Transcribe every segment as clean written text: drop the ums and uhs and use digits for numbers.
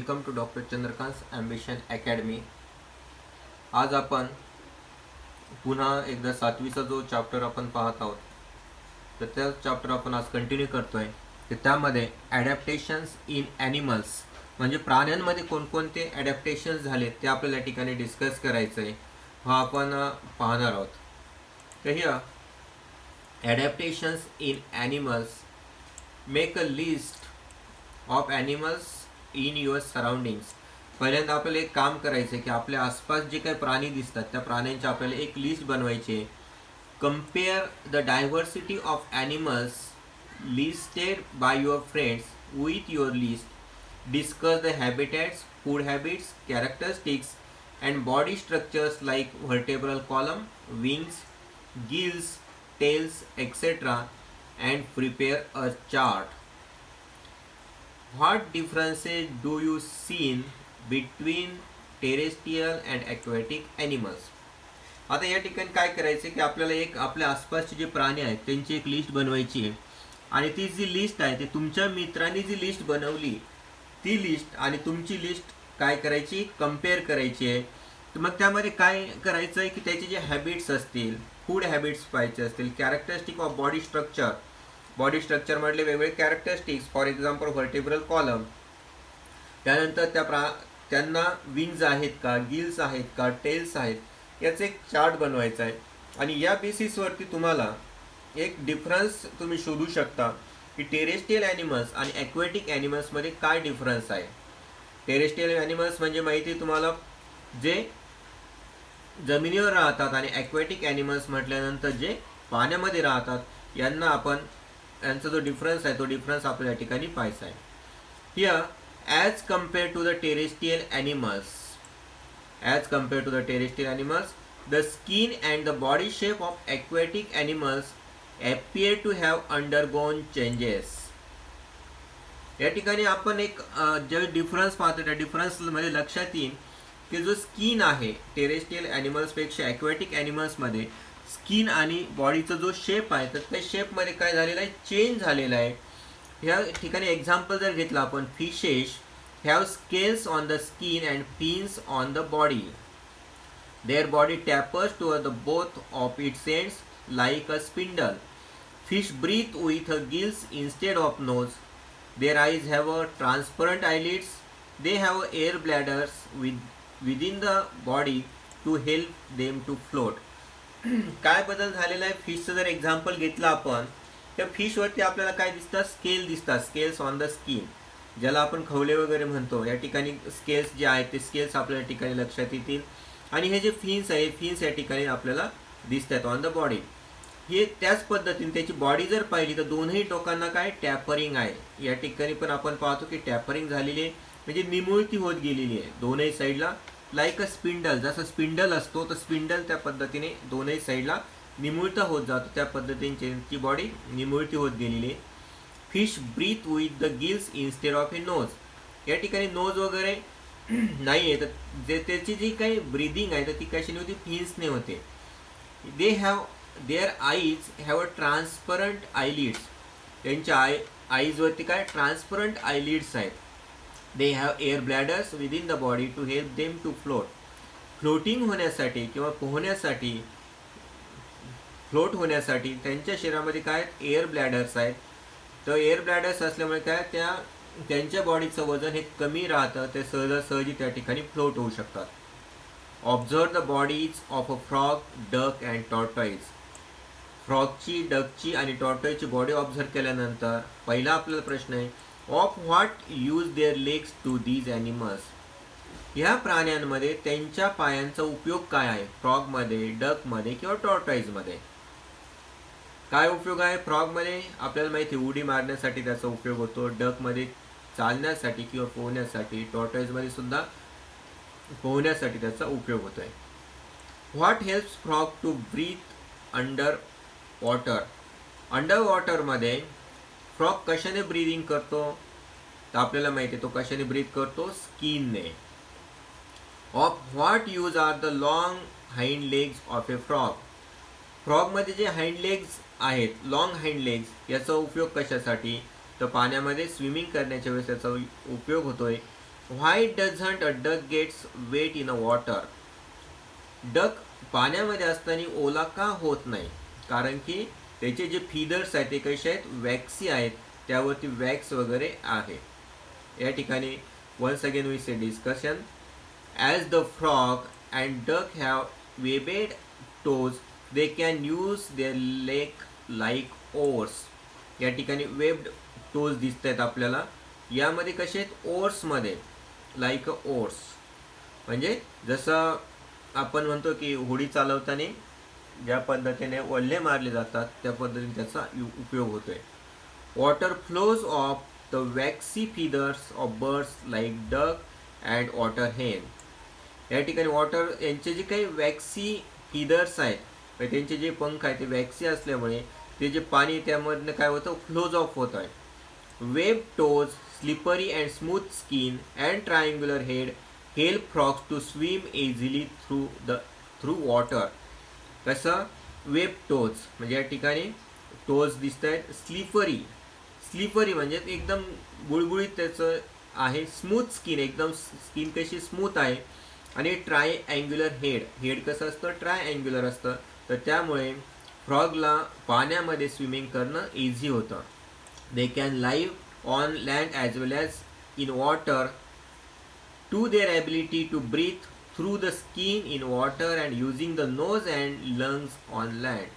Welcome to doctor Chandrakant ambition academy. आज आपण पुन्हा एकदा 7वीचा जो चॅप्टर आपण पाहत आहोत, तर त्या चॅप्टर आपण आज कंटिन्यू करतोय. तर त्यामध्ये ॲडॅप्टेशन्स इन ॲनिमल्स म्हणजे प्राण्यांमध्ये कोणकोणते ॲडॅप्टेशन्स झाले ते आपल्याला या ठिकाणी डिस्कस करायचं आहे, हा आपण पाहणार आहोत. तर here adaptations in animals, make a list of animals in your surroundings. पहिल्यांदा आपल्याला एक काम करायचं आहे की आपल्या आसपास जे काही प्राणी दिसतात त्या प्राण्यांची आपल्याला एक लिस्ट बनवायची आहे. Compare the diversity of animals listed by your friends with your list. Discuss the habitats, food habits, characteristics and body structures like vertebral column, wings, gills, tails, etc. and prepare a chart. What differences do you see between terrestrial and aquatic animals? आता या ठिकाणी काय करायचं की आपल्याला एक आपल्या आसपासचे जे प्राणी आहेत त्यांची एक लिस्ट बनवायची आहे. आणि ती जी लिस्ट आहे ते तुमच्या मित्रांनी जी लिस्ट बनवली ती लिस्ट आणि तुमची लिस्ट काय करायची, कम्पेअर करायची आहे. तर मग त्यामध्ये काय करायचं आहे की त्याचे जे हॅबिट्स असतील, फूड हॅबिट्स पाहायचे असतील, characteristic of body structure, body स्ट्रक्चरमधले वेगवेगळे characteristics, for example vertebral column, त्यानंतर त्यांना विंग्स आहेत का, गिल्स आहेत का, टेल्स आहेत, याचा एक चार्ट बनवायचा आहे. आणि या बेसिसवरती तुम्हाला एक डिफरन्स तुम्ही शोधू शकता की टेरेस्ट्रियल ॲनिमल्स आणि ॲक्वेटिक ॲनिमल्समध्ये काय डिफरन्स आहे. टेरेस्ट्रियल ॲनिमल्स म्हणजे माहिती तुम्हाला जे जमिनीवर राहतात, आणि ॲक्वेटिक ॲनिमल्स म्हटल्यानंतर जे पाण्यामध्ये राहतात यांचा जो डिफरन्स आहे तो डिफरन्स आपल्या या ठिकाणी पाहायचा आहे. Here as compare to the terrestrial animals, the skin and the body shape of aquatic animals appear to have undergone changes. या ठिकाणी आपण एक जे डिफरन्स पाहतो त्या डिफरन्समध्ये लक्षात येईल की जो स्किन आहे टेरेस्ट्रियल ॲनिमल्सपेक्षा ॲक्वेटिक ॲनिमल्समध्ये स्किन आणि बॉडीचा जो शेप आहे तर त्या शेपमध्ये काय झालेला आहे, चेंज झालेला आहे. ह्या ठिकाणी एक्झाम्पल जर घेतला आपण, fishes have scales on the skin and fins on the body. There body tapers toward the both of its ends like a spindle. Fish breathe with gills instead of nose. Their eyes have a transparent eyelids. They have air bladders within the body to help them to float. काय बदल झालेला आहे फिशचं जर example घेतलं आपण, त्या फिशवरती आपल्याला काय दिसतात, स्केल दिसतात, स्केल्स ऑन द स्किन, ज्याला आपण खवले वगैरे म्हणतो. या ठिकाणी स्केल्स जे आहेत ते स्केल्स आपल्या ठिकाणी लक्षात येतील. आणि हे जे फिन्स आहे, फिन्स या ठिकाणी आपल्याला दिसतात ऑन द बॉडी. हे त्याच पद्धतीने त्याची बॉडी जर पाहिली तर दोनही टोकांना काय, टॅपरिंग आहे. या ठिकाणी पण आपण पाहतो की टॅपरिंग झालेली आहे, म्हणजे निमुळती होत गेलेली आहे दोनही साईडला. लाईक अ स्पिंडल, जसं स्पिंडल असतो तर स्पिंडल त्या पद्धतीने दोनही साईडला निमुळता होत जातो, त्या पद्धतीने त्यांची बॉडी निमुळती होत गेलेली आहे. Fish breathe with the gills instead of a nose. या ठिकाणी नोज वगैरे नाही आहे, तर जे त्याची जी काही ब्रिदिंग आहे तर ती कशाने होती, फिन्सने होते. They have their eyes have a transparent eyelids. त्यांच्या आईजवरती काय, ट्रान्सपरंट आयलिड्स आहेत. They have air bladders within the body to help them to float. Floating होण्यासाठी किंवा फ्लोट होण्यासाठी त्यांच्या शरीरामध्ये काय, एअर ब्लॅडर्स आहेत. तर एअर ब्लॅडर्स असल्यामुळे काय, त्यांच्या बॉडीचं वजन हे कमी राहतं, ते सहजासहजी त्या ठिकाणी फ्लोट होऊ शकतात. Observe the bodies of a frog, duck and tortoise. फ्रॉगची, डकची आणि टॉर्टॉइजची बॉडी ऑब्झर्व केल्यानंतर पहिला आपल्याला प्रश्न आहे, of what use their legs to these animals. ह्या प्राण्यांमध्ये त्यांच्या पायांचा उपयोग काय आहे. फ्रॉगमध्ये, डकमध्ये किंवा टॉर्टॉइजमध्ये काय उपयोग आहे. फ्रॉगमध्ये आपल्याला माहिती आहे उडी मारण्यासाठी त्याचा उपयोग होतो, डकमध्ये चालण्यासाठी किंवा पोहण्यासाठी, टॉर्टॉइजमध्ये सुद्धा पोहण्यासाठी त्याचा उपयोग होतो आहे. What helps frog to breathe under water. Under वॉटरमध्ये फ्रॉग कशाने ब्रीदिंग करतो, तर आपल्याला माहिती आहे तो कशाने ब्रीथ करतो, स्किनने. Of what use are the long hind legs of a frog. फ्रॉगमध्ये जे हाइंड लेग्स आहेत, लॉंग हाइंड लेग्स, याचा उपयोग कशासाठी, तर पाण्यामध्ये स्विमिंग करण्याच्या वेळेस त्याचा उपयोग होतोय. Why doesn't a duck gets wet in a water? Duck पाण्यामध्ये असताना ओला का होत नाही? कारण की त्याचे जे फिदर्स आहेत ते कसे आहेत, वॅक्सी आहेत, त्यावरती वॅक्स वगैरे आहे. या ठिकाणी once again we say discussion. As the frog and duck have webbed toes, they can use their leg like oars. या ठिकाणी वेब्ड टोज दिसत आहेत आपल्याला. यामध्ये कसे आहेत, ओर्समध्ये, लाईक अ ओर्स, म्हणजे जसं आपण म्हणतो की होडी चालवताना ज्या पद्धतीने वल्हे मारले जातात त्या पद्धतीने त्याचा उपयोग होतोय. Water flows of the waxy feathers of birds like duck and water हेन. या ठिकाणी वॉटर यांचे जे काही वॅक्सी फिदर्स आहेत, त्यांचे जे पंख आहेत ते वॅक्सी असल्यामुळे ते जे पाणी त्यामधनं काय होतं, फ्लोज ऑफ होत आहे. Web toes, slippery and smooth skin and triangular head help frogs to swim easily through water. कसं, वेब टोज म्हणजे या ठिकाणी टोज दिसत आहेत. स्लिपरी म्हणजे एकदम गुळगुळीत त्याचं आहे. स्मूथ स्किन, एकदम स्किन कशी स्मूथ आहे. आणि ट्रायअँग्युलर हेड कसं असतं, ट्रायअँग्युलर असतं. तर त्यामुळे फ्रॉगला पाण्यामध्ये स्विमिंग करणं इझी होतं. They can live on land as well as in water to their ability to breathe through the skin in water and using the nose and lungs on land.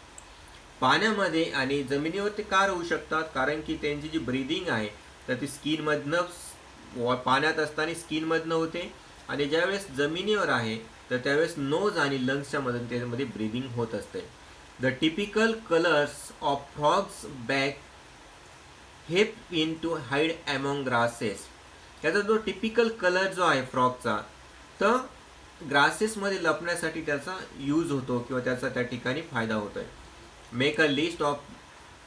पाण्यामध्ये आणि जमिनीवर ते का राहू शकतात? कारण की त्यांची जी ब्रीदिंग आहे तर ती स्किनमधनं, पाण्यात असताना स्किनमधनं होते, आणि ज्यावेळेस जमिनीवर आहे तर त्यावेळेस नोज आणि लंग्सच्या मधून त्यामध्ये ब्रीदिंग होत असते. The typical colours of frogs back help in to hide among grasses. त्याचा जो टिपिकल कलर जो आहे फ्रॉगचा, तर ग्रासेसमध्ये लपण्यासाठी त्याचा यूज होतो किंवा त्याचा त्या ठिकाणी फायदा होतो आहे. Make a list of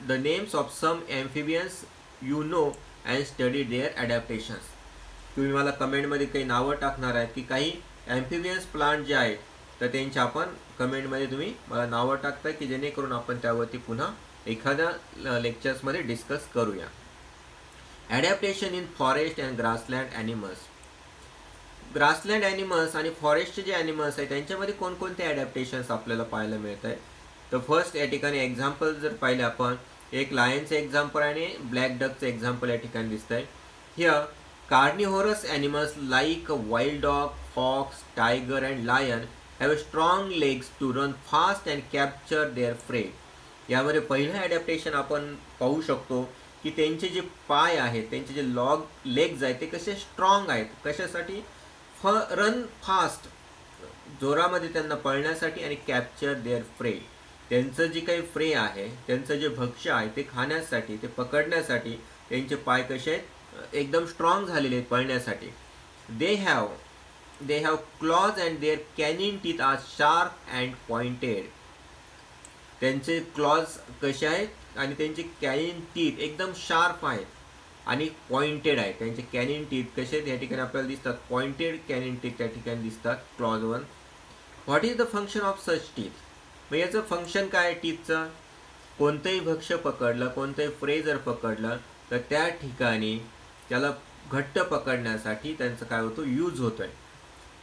the names of some amphibians you know and study their adaptations. तुम्ही मला कमेंटमध्ये काही नावं टाकणार आहेत की काही ॲम्फिबियन्स प्लांट जे आहेत तर त्यांची आपण कमेंटमध्ये तुम्ही मला नावं टाकताय की जेणेकरून आपण त्यावरती पुन्हा एखाद्या लेक्चर्समध्ये डिस्कस करूया. Adaptation in forest and grassland animals. Grassland animals आणि फॉरेस्टचे जे ॲनिमल्स आहेत त्यांच्यामध्ये कोणकोणते ॲडॅप्टेशन्स आपल्याला पाहायला मिळत आहे? तर फर्स्ट या ठिकाणी एक्झाम्पल जर पाहिले आपण, एक लायनचं एक्झाम्पल आणि ब्लॅक डकचं एक्झाम्पल या ठिकाणी दिसत आहे. Here carnivorous animals like wild dog, fox, tiger and lion have strong legs to run fast and capture their prey. यामध्ये पहिलं ॲडॅप्टेशन आपण पाहू शकतो की त्यांचे जे पाय आहेत, त्यांचे जे लेग्स आहेत ते कसे स्ट्रॉंग आहेत. कशासाठी? रन फास्ट, जोरामध्ये त्यांना पळण्यासाठी, आणि कॅप्चर देअर प्रे, त्यांचं जे काही प्रे आहे, त्यांचं जे भक्ष्य आहे ते खाण्यासाठी, ते पकडण्यासाठी त्यांचे पाय कसे आहेत, एकदम स्ट्रॉंग झालेले आहेत पळण्यासाठी. They have claws and their canine teeth are sharp and pointed. त्यांचे क्लॉज कसे आहेत आणि त्यांचे कॅनिन टीथ एकदम शार्प आहेत आणि पॉइंटेड आहेत. त्यांचे कॅनिन टीथ कसे आहेत या ठिकाणी आपल्याला दिसतात, पॉइंटेड कॅनिन टीथ त्या ठिकाणी दिसतात clause one. What is the function of such teeth? मग याचं फंक्शन काय आहे टीथचं? कोणतंही भक्ष्य पकडलं, कोणतंही प्रे जर पकडलं तर त्या ठिकाणी त्याला घट्ट पकडण्यासाठी त्यांचं काय होतं, यूज होतो आहे.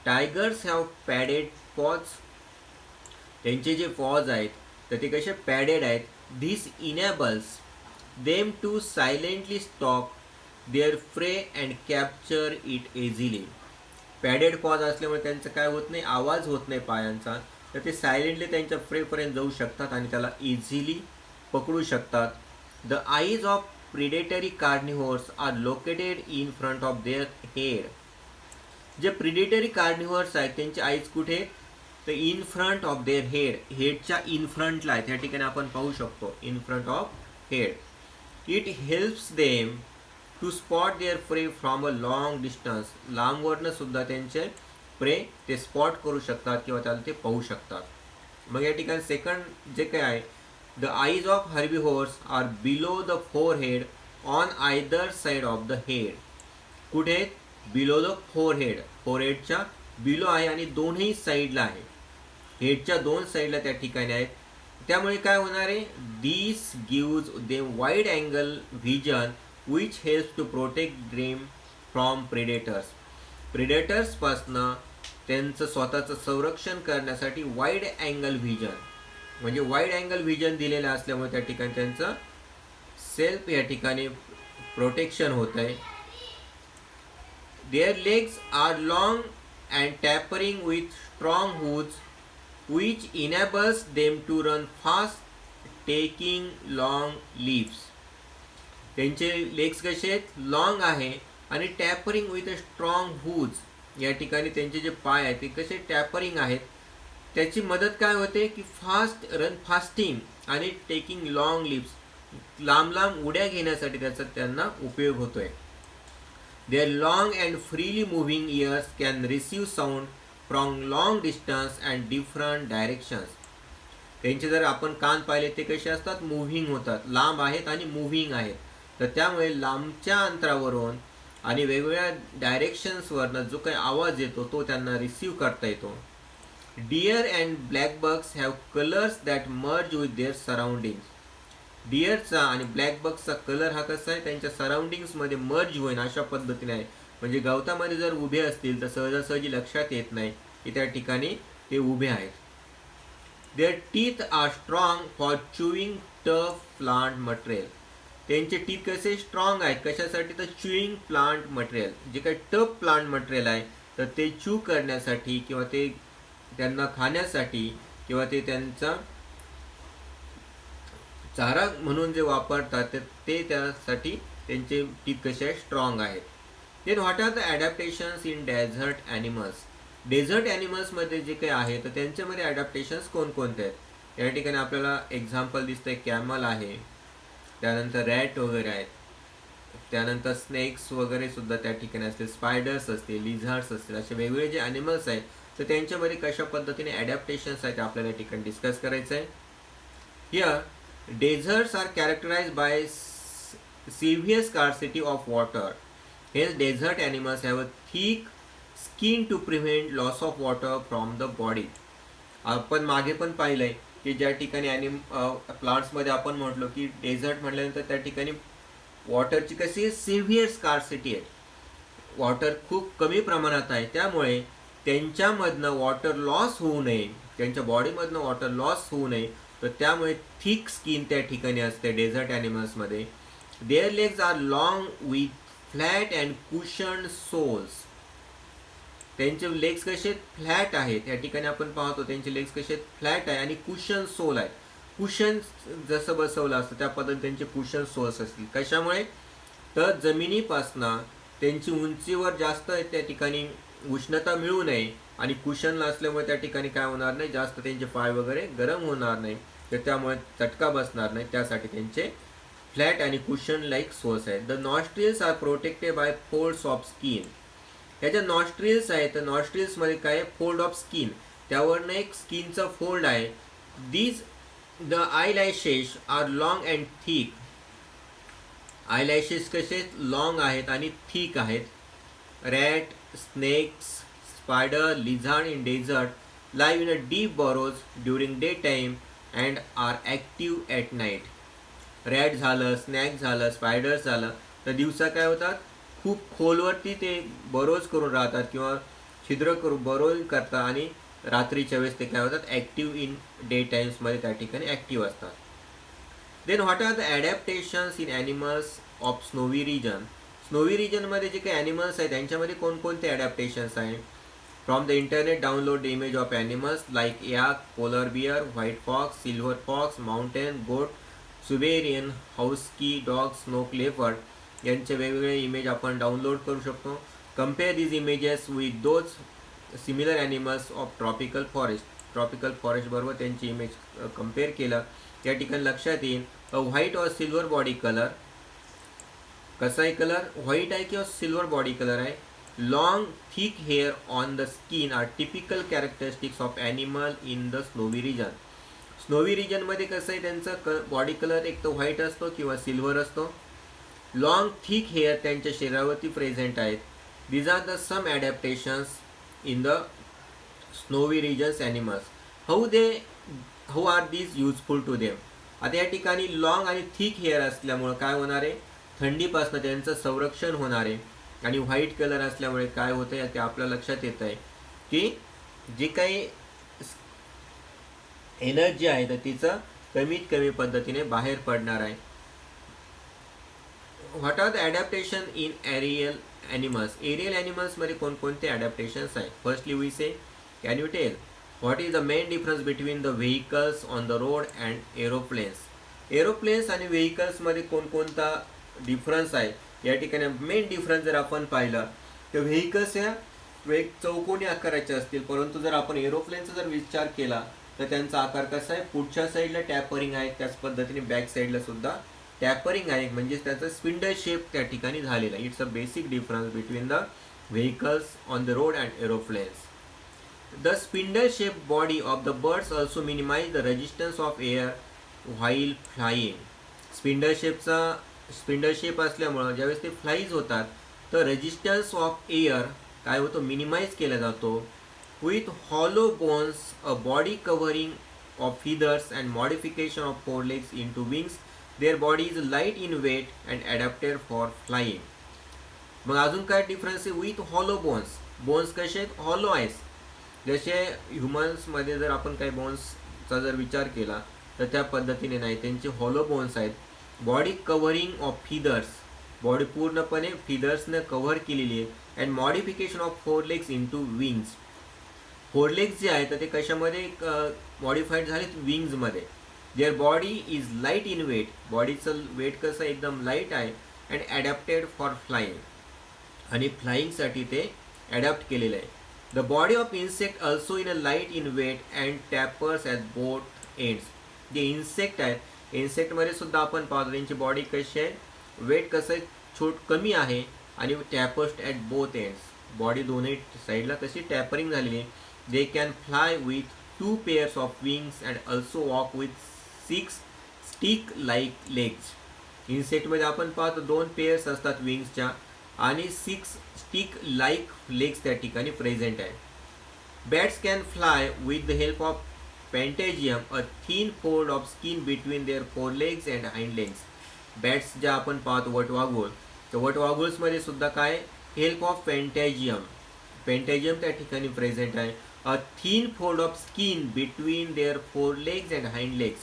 Tigers have padded paws. त्यांचे जे पॉज आहेत तर ते कसे पॅडेड आहेत. This enables them to silently stop their prey and capture it easily. Padded paws असल्यामुळे त्यांचं काय होत नाही, आवाज होत नाही पायांचा, तर ते सायलेंटली त्यांच्या प्रेपर्यंत जाऊ शकतात आणि त्याला इझिली पकडू शकतात. The eyes of predatory carnivores are located in front of their head. जे प्रिडेटरी कार्निव्होर्स आहेत त्यांचे आईज कुठे? तर in front of their head, हेडच्या इन फ्रंटला आहेत. या ठिकाणी आपण पाहू शकतो in front of head. It helps them to spot their prey from a long distance. लांबवरनं सुद्धा त्यांचे प्रे ते स्पॉट करू शकतात किंवा त्याला ते पाहू शकतात. मग या ठिकाणी सेकंड जे काय आहे, the eyes of herbivores are below the forehead on either side of the head. कुठे? बिलो द फोरहेड, फोरहेडच्या बिलो आहे आणि दोन्ही साईडला आहे, हेडच्या दोन साईडला त्या ठिकाणी आहेत. त्यामुळे काय होणार आहे, this gives them wide angle vision which helps to protect them from predators. प्रिडेटर्सपासनं त्यांचं स्वतःचं संरक्षण करण्यासाठी वाईड अँगल व्हिजन, म्हणजे वाईड अँगल व्हिजन दिलेलं असल्यामुळे त्या ठिकाणी त्यांचं सेल्फ या ठिकाणी प्रोटेक्शन होत आहे. Their legs are long and tapering with strong hooves which enables them to run fast taking long leaps. त्यांचे लेग्स कसे आहेत, लॉंग आहे आणि tapering with a strong hooves, या ठिकाणी त्यांचे जे पाय आहेत ते कसे टॅपरिंग आहेत. त्याची मदत काय होते की फास्ट रन फास्टिंग आणि टेकिंग लॉंग लिप्स, लांब लांब उड्या घेण्यासाठी त्याचा त्यांना उपयोग होतोय. Their long and freely moving ears can receive sound from long distance and different directions. त्यांचे जर आपण कान पाहिले ते कसे असतात, मुव्हिंग होतात, लांब आहेत आणि मुव्हिंग आहेत. तर त्यामुळे लांबच्या अंतरावरून आणि वेगवेगळ्या डायरेक्शन्सवरनं जो काही आवाज येतो तो त्यांना रिसीव्ह करता येतो. Deer and blackbucks have colours that merge with their surroundings. डिअरचा आणि ब्लॅकबक्सचा कलर हा कसा आहे, त्यांच्या सराउंडिंग्समध्ये मर्ज होईन अशा पद्धतीने आहे. म्हणजे गवतामध्ये जर उभे असतील तर सहजासहजी लक्षात येत नाही की त्या ठिकाणी ते उभे आहेत. Their teeth are strong for chewing tough plant material. त्यांचे टीथ कसे स्ट्रॉंग आहेत, कशासाठी तर च्युईंग प्लांट मटेरियल, जे काही टफ प्लांट मटेरियल आहे तर ते च्यू करण्यासाठी किंवा ते त्यांना खाण्यासाठी किंवा ते त्यांचा चारा म्हणून जे वापरतात ते त्यासाठी त्यांचे टीथ कसे आहे, स्ट्रॉंग आहेत. Then what are the adaptations in desert animals. Desert ॲनिमल्समध्ये जे काही आहे तर त्यांच्यामध्ये ॲडॅप्टेशन्स कोणकोणते आहेत. या ठिकाणी आपल्याला एक्झाम्पल दिसतंय, कॅमल आहे, त्यानंतर रॅट वगैरे आहेत, त्यानंतर स्नेक्स वगैरे सुद्धा त्या ठिकाणी असतील, स्पायडर्स असतील, लिझार्ड्स असतील, असे वेगवेगळे जे ॲनिमल्स आहेत तर त्यांच्यामध्ये कशा पद्धतीने ॲडॅप्टेशन्स आहेत आपल्याला या ठिकाणी डिस्कस करायचं आहे. Here deserts are characterise by severe scarcity of water. Hence, desert animals have a thick skin to prevent loss of water from the body. आपण मागे पण पाहिलंय की ज्या ठिकाणी प्लांट्समध्ये आपण म्हटलो की डेझर्ट म्हटल्यानंतर त्या ठिकाणी वॉटरची कशी सिव्हिअर स्कार्सिटी आहे, वॉटर खूप कमी प्रमाणात आहे. त्यामुळे त्यांच्यामधनं वॉटर लॉस होऊ नये, त्यांच्या बॉडीमधनं वॉटर लॉस होऊ नये, तर त्यामुळे थिक स्किन त्या ठिकाणी असते डेझर्ट ॲनिमल्समध्ये. Their legs are long with flat and cushioned soles. त्यांचे लेग्स कसे फ्लॅट आहेत, या ठिकाणी आपण पाहतो त्यांचे लेग्स कसे फ्लॅट आहे आणि कुशन सोल आहे. कुशन जसं बसवलं असतं त्या पद्धतीने त्यांचे कुशन सोल्स असतील. कशामुळे तर जमिनीपासनं त्यांची उंचीवर जास्त त्या ठिकाणी उष्णता मिळू नये आणि कुशनला असल्यामुळे त्या ठिकाणी काय होणार नाही, जास्त त्यांचे पाय वगैरे गरम होणार नाही, तर त्यामुळे चटका बसणार नाही, त्यासाठी त्यांचे फ्लॅट आणि कुशन लाईक सोल्स आहेत. The nostrils are protected by folds of skin. ह्याच्या नॉस्ट्रिल्स आहेत तर नॉस्ट्रिल्समध्ये काय, फोल्ड ऑफ स्किन, त्यावरनं एक स्किनचा फोल्ड आहे. These the eyelashes are long and thick. Eyelashes कसे लॉंग आहेत आणि थिक आहेत. Rat, snakes, spider, lizard in desert live in a deep burrows during day time and are active at night. Rat झालं, snake झालं, spiders झालं, तर दिवसा काय होतात, खूप खोलवरती ते बरोज करून राहतात किंवा छिद्र करून बरोज करतात आणि रात्रीच्या वेळेस ते काय होतात, ॲक्टिव्ह इन डे टाईम्समध्ये त्या ठिकाणी ॲक्टिव्ह असतात. Then what are the adaptations in animals of snowy region. Snowy रिजनमध्ये जे काही ॲनिमल्स आहेत त्यांच्यामध्ये कोणकोणते ॲडॅप्टेशन्स आहेत. From the internet download the image of animals like yak, polar bear, white fox, silver fox, mountain goat, Siberian, हाऊस्की dog, स्नोक leopard यांचे वेगवेगळे image आपण डाउनलोड करू शकतो. Compare these images with those similar animals of tropical forest. Tropical forest बरोबर त्यांची image compare केलं, या ठिकाणी लक्षात येईल a white or silver body colour. कसा आहे कलर, व्हाईट आहे किंवा सिल्वर बॉडी कलर आहे. Long thick hair on the skin are typical characteristics of animal in the snowy region. Snowy रिजनमध्ये कसं आहे, त्यांचा बॉडी कलर एक तर व्हाईट असतो किंवा सिल्वर असतो. लॉंग थिक हेअर त्यांच्या शरीरावरती प्रेझेंट आहेत. These are the some adaptations in the snowy regions animals. How are these useful to them. आता या ठिकाणी लॉंग आणि थिक हेअर असल्यामुळं काय होणार आहे, थंडीपासून त्यांचं संरक्षण होणार आहे. आणि व्हाईट कलर असल्यामुळे काय होतं ते आपल्या लक्षात येत आहे की जी काही एनर्जी आहे तर तिचं कमीत कमी पद्धतीने बाहेर पडणार आहे. What are the adaptation in aerial animals? Aerial ॲनिमल्समध्ये कोणकोणते ॲडॅप्टेशन्स आहेत? Firstly we say, can you tell what is the main difference between the vehicles on the road and aeroplanes? एरोप्लेन्स आणि व्हेकल्समध्ये कोणकोणता डिफरन्स आहे? या ठिकाणी मेन डिफरन्स जर आपण पाहिलं तर व्हेकल्स ह्या चौकोनी आकाराचे असतील, परंतु जर आपण एरोप्लेनचा जर विचार केला तर त्यांचा आकार कसा आहे? पुढच्या साईडला टॅपरिंग आहे, त्याच पद्धतीने बॅक साईडला सुद्धा टॅपरिंग आहे, म्हणजे त्याचा स्पिंडल शेप त्या ठिकाणी झालेला. It's a basic difference between the vehicles on the road and aeroplanes. The spindle shape body of the birds also minimise the resistance of air while flying. Spindle shape असल्यामुळं ज्यावेळेस ते flies होतात तर resistance of air काय होतो? Minimise केला जातो. With hollow bones, a body covering of feathers and modification of forelegs into wings, their body is light in weight and adapted for flying. मग अजून काय डिफरन्स आहे? With hollow bones. बोन्स कसे आहेत? हॉलो आहेत. जसे ह्युमन्समध्ये जर आपण काही बोन्सचा जर विचार केला तर त्या पद्धतीने नाही, त्यांचे हॉलो बोन्स आहेत. Body covering of feathers, body पूर्णपणे फिदर्सने कव्हर केलेली आहे. And modification of fore legs into wings. Fore legs जे आहेत तर ते कशामध्ये मॉडिफाईड झालेत? विंग्समध्ये. Their body is light in weight, बॉडीचं वेट कसं एकदम लाईट आहे. अँड ॲडॅप्टेड फॉर फ्लाईंग, आणि फ्लाईंगसाठी ते ॲडॅप्ट केलेलं आहे. The body of insect also in a light in weight and tapers at both ends. जे इन्सेक्ट आहेत, इन्सेक्टमध्ये सुद्धा आपण पाहतो त्यांची बॉडी कशी आहे? वेट कसं आहे? कमी आहे आणि tapers at both ends, body दोन्ही साईडला कशी टॅपरिंग झालेली आहे. They can fly with 2 pairs of wings and also walk with 6 stick-like legs. इन्सेक्टमध्ये आपण पाहतो 2 पेअर्स असतात विंग्सच्या आणि 6 stick-like legs त्या ठिकाणी प्रेझेंट आहे. Bats can fly with the help of patagium, a thin fold of skin between their forelegs and hind legs. Bats ज्या आपण पाहतो वटवाघूळ, तर वटवाघूळमध्ये सुद्धा काय? हेल्प ऑफ पेंटेजियम, पेंटेजियम त्या ठिकाणी प्रेझेंट आहे. A thin fold of skin between their fore legs and hind legs.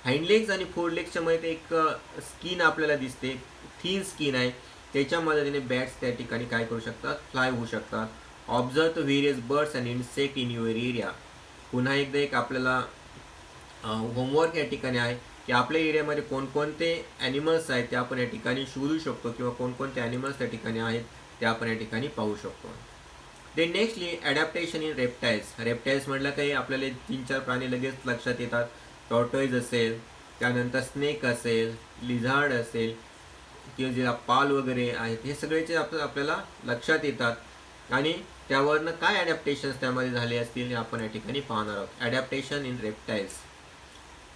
Hind legs आणि फोर लेग्सच्या मध्ये एक स्किन आपल्याला दिसते, थिन स्किन आहे, त्याच्या मदतीने बॅट्स त्या ठिकाणी काय करू शकतात? फ्लाय होऊ शकतात. Observe the various birds and insect in your area. पुन्हा एकदा एक आपल्याला होमवर्क या ठिकाणी आहे की आपल्या एरियामध्ये कोणकोणते ॲनिमल्स आहेत ते आपण या ठिकाणी शोधू शकतो, किंवा कोणकोणते ॲनिमल्स त्या ठिकाणी आहेत ते आपण या ठिकाणी पाहू शकतो. They nextly adaptation in reptiles. Reptiles म्हटलं काही आपल्याला 3-4 प्राणी लगेच लक्षात येतात. टॉर्टोइज असेल, त्यानंतर स्नेक असेल, लिझार्ड असेल, किंवा जे पाल वगैरे आहेत, हे सगळेचे आपल्याला लक्षात येतात. आणि त्यावरनं काय ॲडॅप्टेशन्स त्यामध्ये झाले असतील हे आपण या ठिकाणी पाहणार आहोत. Adaptation in reptiles.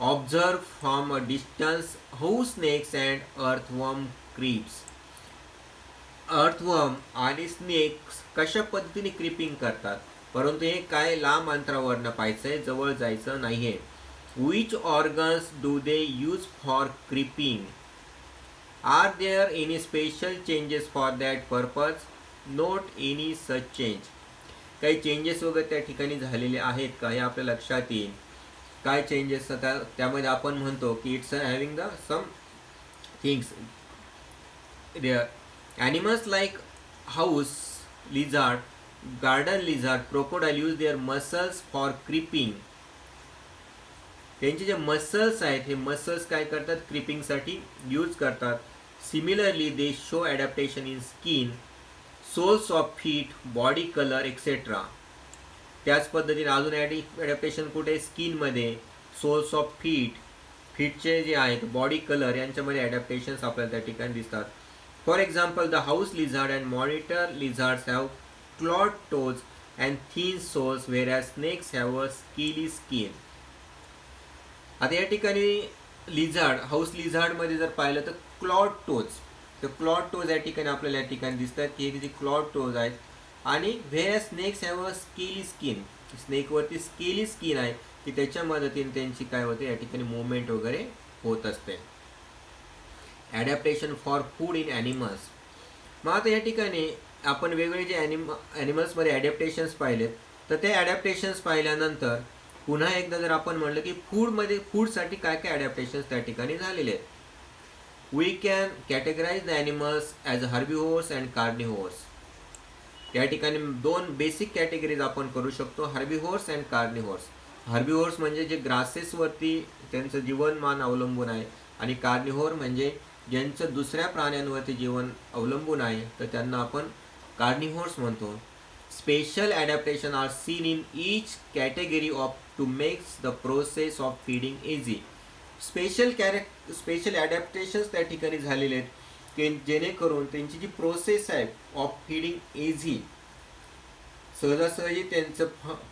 Observe from a distance how snakes and earthworm creeps. Earthworm आणि स्नेक्स कशा पद्धतीने क्रिपिंग करतात, परंतु हे काय लांब अंतरावरनं पाहायचं आहे, जवळ जायचं नाही आहे. Which organs do they use for creeping? Are there any special changes for that purpose? Note any such change. काही चेंजेस वगैरे त्या ठिकाणी झालेले आहेत का हे आपल्या लक्षात येईल. काय चेंजेस त्यामध्ये आपण म्हणतो की it's having the some things there. Animals like house lizard, garden lizard, crocodile use their muscles for creeping. त्यांचे जे मसल्स आहेत हे मसल्स काय करतात? क्रिपिंगसाठी यूज करतात. Similarly they show adaptation in skin, soles of feet, body colour etcetera. त्याच पद्धतीने अजून ॲडॅप्टेशन कुठे? स्किनमध्ये, सोल्स ऑफ फीटचे जे आहेत, बॉडी कलर यांच्यामध्ये ॲडॅप्टेशन्स आपल्याला त्या ठिकाणी दिसतात. For example, the house lizard and monitor lizards have clawed toes and thin soles, whereas snakes have a scaly skin. आता या ठिकाणी लिझार्ड, हाऊस लिझार्डमध्ये जर पाहिलं तर क्लॉड टोज, तर क्लॉड टोज या ठिकाणी आपल्याला या ठिकाणी दिसतात की हे जे क्लॉड टोज आहेत. आणि where snakes have a scaly skin, स्नेकवरती स्केली स्किन आहे की त्याच्या मदतीने त्यांची काय होते या ठिकाणी मुवमेंट वगैरे होत असते. Adaptation for food in animals. मग आता या ठिकाणी आपण वेगवेगळे जे ॲनिमल्समध्ये ॲडॅप्टेशन्स पाहिलेत, तर ते ॲडॅप्टेशन्स पाहिल्यानंतर पुन्हा एकदा जर आपण म्हणलं की फूडसाठी काय काय ॲडॅप्टेशन्स त्या ठिकाणी झालेले आहेत. We can categorise the animals as herbivores and carnivores. या ठिकाणी दोन बेसिक कॅटेगरीज आपण करू शकतो, हर्बिव्होर्स अँड कार्निव्होर्स. हर्बिव्होर्स म्हणजे जे ग्रासेसवरती त्यांचं जीवनमान अवलंबून आहे, आणि कार्निव्होर म्हणजे ज्यांचं दुसऱ्या प्राण्यांवरती जीवन अवलंबून आहे, तर त्यांना आपण कार्निव्होर्स म्हणतो. Special adaptation are seen in each category of to makes the process of feeding easy. Special adaptations त्या ठिकाणी झालेले आहेत की जेणेकरून त्यांची जी प्रोसेस आहे ऑफ फीडिंग इझी, सहजासहजी त्यांचं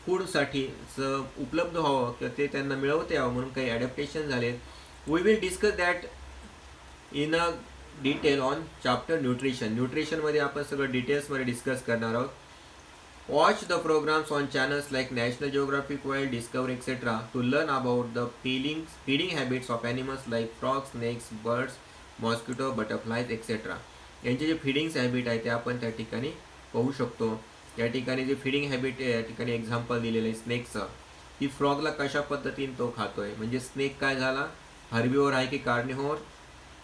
फूडसाठी उपलब्ध व्हावं किंवा ते त्यांना मिळवता यावं म्हणून काही ॲडॅप्टेशन झाले. We will discuss that in a detail on chapter nutrition. न्यूट्रिशनमध्ये आपण सगळं डिटेल्समध्ये डिस्कस करणार आहोत. Watch the programmes on channels like National Geographic, World, Discover etcetera to learn about the feeding habits of animals like frogs, snakes, birds, mosquito, butterflies etcetera. यांचे जे फिडिंग्स habit आहे ते आपण त्या ठिकाणी पाहू शकतो. या ठिकाणी जे फिडिंग हॅबिट या ठिकाणी एक्झाम्पल दिलेलं आहे स्नेकचं, की फ्रॉगला कशा पद्धतीने तो खातोय. म्हणजे स्नेक काय झाला, हर्बिव्होर आहे की कार्निव्होर?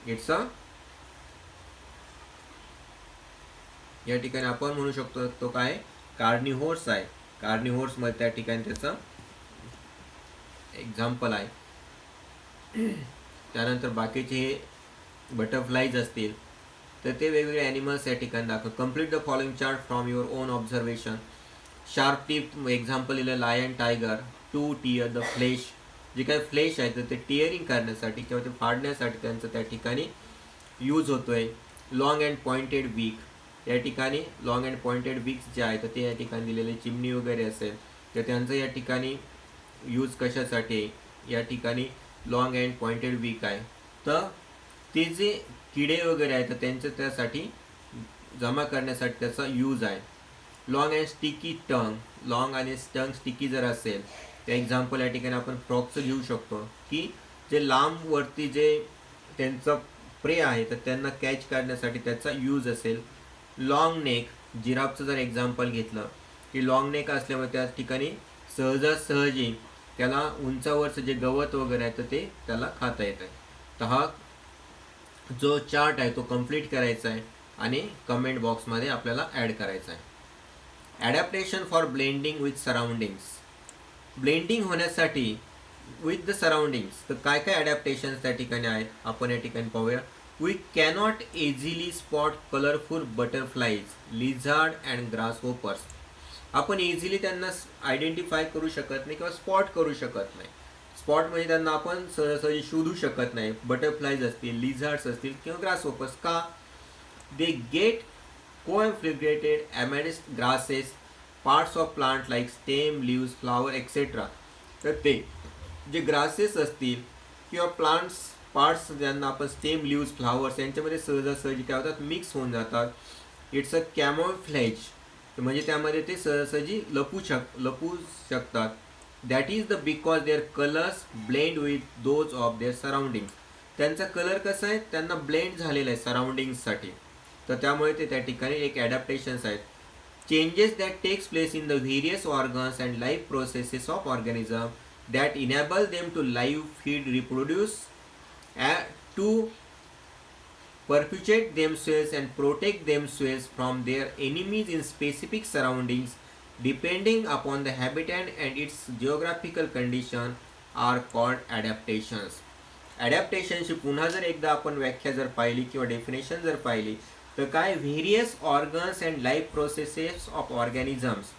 इट्स अ, या ठिकाणी आपण म्हणू शकतो तो काय कार्निव्होर्स आहे. कार्निव्होर्स मध्ये त्या ठिकाणी त्याचं एक्झाम्पल आहे. त्यानंतर बाकीचे हे बटरफ्लाईज असतील तर ते वेगवेगळे ॲनिमल्स या ठिकाणी दाखव. Complete the following chart from your own observation. Sharp teeth example दिलं lion, tiger. To tear the flesh, जे काही फ्लेश आहे तर ते टिअरिंग करण्यासाठी किंवा ते फाडण्यासाठी त्यांचं त्या ठिकाणी यूज होतोय. लॉंग अँड पॉइंटेड वीक, या ठिकाणी लॉंग अँड पॉइंटेड वीक्स जे आहे तर ते या ठिकाणी दिलेले चिमणी वगैरे असेल तर त्यांचं या ठिकाणी यूज कशासाठी, या ठिकाणी लॉंग अँड पॉइंटेड वीक आहे. तर ते जे किडे वगैरे आहेत तर त्यांचं त्यासाठी जमा करण्यासाठी त्याचा यूज आहे. Long and sticky tongue, long आणि टंग स्टिकी जर असेल तर एक्झाम्पल या ठिकाणी आपण फ्रॉगचं घेऊ शकतो, की जे लांबवरती जे त्यांचं प्रे आहे तर त्यांना कॅच करण्यासाठी त्याचा यूज असेल. लॉंग नेक, जिराफचं जर एक्झाम्पल घेतलं की लॉंग नेक असल्यामुळे त्या ठिकाणी सहजासहजी त्याला उंचावरचं जे गवत वगैरे आहे तर ते त्याला खाता येत आहे. तर हा जो चार्ट आहे तो कंप्लीट करायचा आहे आणि कमेंट बॉक्समध्ये आपल्याला ॲड करायचा आहे. Adaptation for blending with surroundings. Blending होण्यासाठी विथ द सराउंडिंग्स तर काय काय ॲडॅप्टेशन्स त्या ठिकाणी आहेत आपण या ठिकाणी पाहूया. We cannot easily spot colourful butterflies, lizard and grasshoppers. आपण इझिली त्यांना आयडेंटिफाय करू शकत नाही किंवा स्पॉट करू शकत नाही. स्पॉट म्हणजे त्यांना आपण सहजासहजी शोधू शकत नाही. बटरफ्लाईज असतील, लिझार्ड्स असतील किंवा ग्रासहोपर्स. का? They get camouflaged amidst grasses, parts of plant like stem, leaves, flower etcetera. तर ते जे ग्रासेस असतील किंवा प्लांट्स पार्ट्स ज्यांना आपण स्टेम, लीव्स, फ्लावर्स यांच्यामध्ये सहजासहजी काय होतात, मिक्स होऊन जातात. इट्स अ कॅमोफ्लेज, म्हणजे त्यामध्ये ते सहजासहजी लपू शकतात. That is the because their colours blend with those of their surrounding. त्यांचा कलर कसा आहे, त्यांना ब्लेंड झालेला आहे सराउंडिंगसाठी, तर त्यामुळे ते त्या ठिकाणी एक ॲडॅप्टेशन्स आहेत. Changes that takes place in the various organs and life processes of organism that enable them to live, feed, reproduce, to perpetuate themselves and protect themselves from their enemies in specific surroundings depending upon the habitat and its geographical condition are called adaptations. ॲडॅप्टेशनची पुन्हा जर एकदा आपण व्याख्या जर पाहिली किंवा definition जर पाहिली तर काय, various organs and life processes of organisms,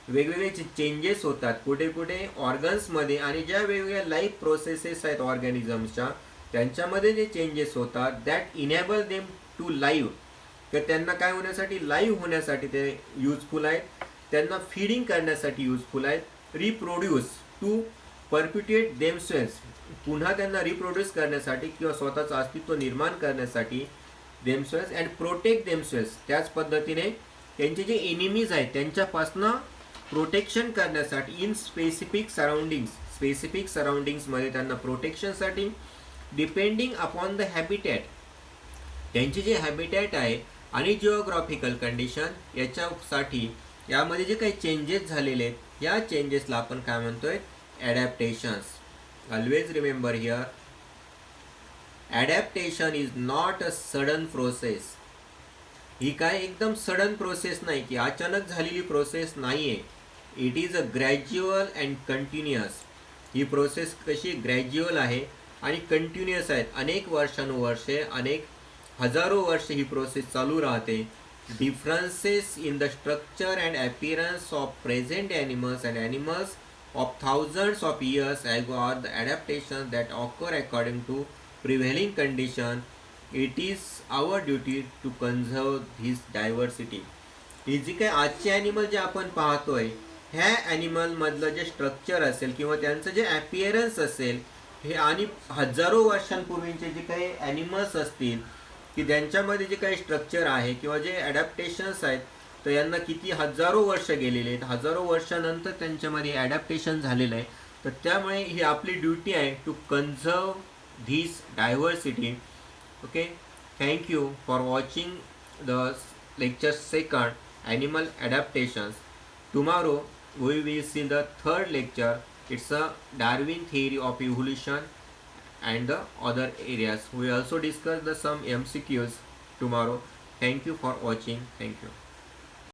वेगवेगळे जे चेंजेस होतात कुठे कुठे ऑर्गन्समध्ये, आणि ज्या वेगवेगळ्या लाईफ प्रोसेसेस आहेत ऑर्गॅनिझम्सच्या त्यांच्यामध्ये जे चेंजेस होतात that enable them to live, तर त्यांना काय होण्यासाठी, लाईव्ह होण्यासाठी ते यूजफुल आहेत. त्यांना फीडिंग करण्यासाठी यूजफुल आहेत. रिप्रोड्यूस, टू परप्युटेट देमसेल्स, पुन्हा त्यांना रिप्रोड्यूस करण्यासाठी किंवा स्वतःचं अस्तित्व निर्माण करण्यासाठी. देमसेल्स अँड प्रोटेक्ट देमसेल्स, त्याच पद्धतीने त्यांचे जे एनिमीज आहेत त्यांच्यापासून प्रोटेक्शन करण्यासाठी इन स्पेसिफिक सराउंडिंग्समध्ये त्यांना प्रोटेक्शनसाठी. डिपेंडिंग अपॉन द हॅबिटॅट, त्यांचे जे हॅबिटॅट आहे आणि जिओग्राफिकल कंडिशन याच्यासाठी यामध्ये जे काही चेंजेस झालेले आहेत या चेंजेसला आपण काय म्हणतोय, adaptations. Always remember here, adaptation is not a sudden process. ही काय एकदम सडन प्रोसेस नाही, की अचानक झालेली प्रोसेस नाही आहे. It is a gradual and continuous. He process कशी ग्रॅज्युअल आहे आणि कंटिन्युअस आहेत. अनेक वर्षानुवर्षे, अनेक हजारो वर्ष ही प्रोसेस चालू राहते. Differences in the structure and appearance of present animals and animals of thousands of years ago are the adaptations that occur according to prevailing condition. It is our duty to conserve this diversity. ही जी काही आजचे animal जे आपण पाहतोय, ह्या ॲनिमलमधलं जे structure असेल किंवा त्यांचं जे ॲपियरन्स असेल हे, आणि हजारो वर्षांपूर्वीचे जे काही ॲनिमल्स असतील की त्यांच्यामध्ये जे काही स्ट्रक्चर आहे किंवा जे ॲडॅप्टेशन्स आहेत, तर यांना किती हजारो वर्ष गेलेले आहेत. हजारो वर्षानंतर त्यांच्यामध्ये ॲडॅप्टेशन झालेलं आहे. तर त्यामुळे ही आपली ड्युटी आहे to conserve this diversity. Okay, thank you for watching the lecture second, animal adaptations. Tomorrow we will see the third lecture. It's a Darwin theory of evolution and the other areas. We also discuss the some MCQs tomorrow. Thank you for watching. Thank you.